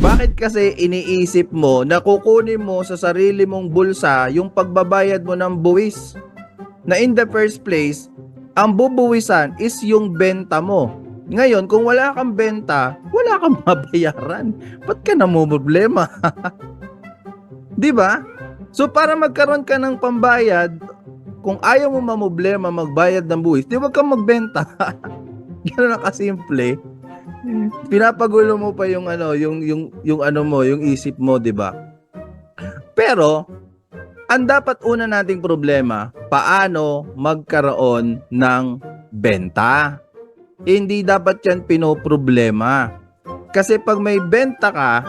Bakit kasi iniisip mo na kukunin mo sa sarili mong bulsa yung pagbabayad mo ng buwis? Na in the first place, ang bubuwisan is yung benta mo. Ngayon, kung wala kang benta, wala kang mabayaran. Ba't ka namumroblema? Di ba? So para magkaroon ka ng pambayad, kung ayaw mo mamoblema magbayad ng buwis, di wag kang magbenta. Ganun na kasimple. Pinapagulo mo pa yung ano, yung ano mo, yung isip mo, 'di ba? Pero ang dapat una nating problema, paano magkaroon ng benta. Hindi dapat 'yan pinoproblema. Kasi pag may benta ka,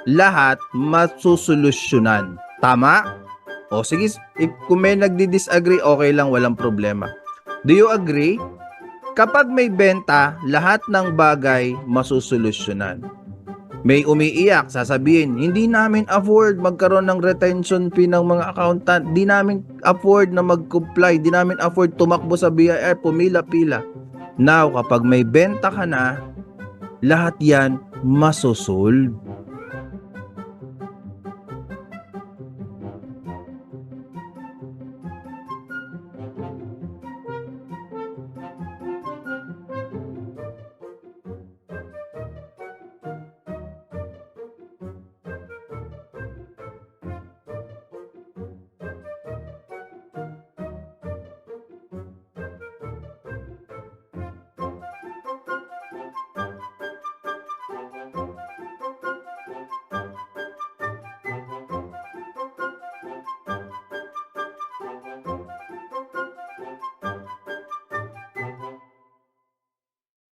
lahat masusolusyonan. Tama? O sige, kung may nagdi-disagree, okay lang, walang problema. Do you agree? Kapag may benta, lahat ng bagay masusolusyonan. May umiiyak, sasabihin, hindi namin afford magkaroon ng retention fee ng mga accountant, di namin afford na mag-comply, di namin afford tumakbo sa BIR, pumila-pila. Now, kapag may benta ka na, lahat yan masosolve.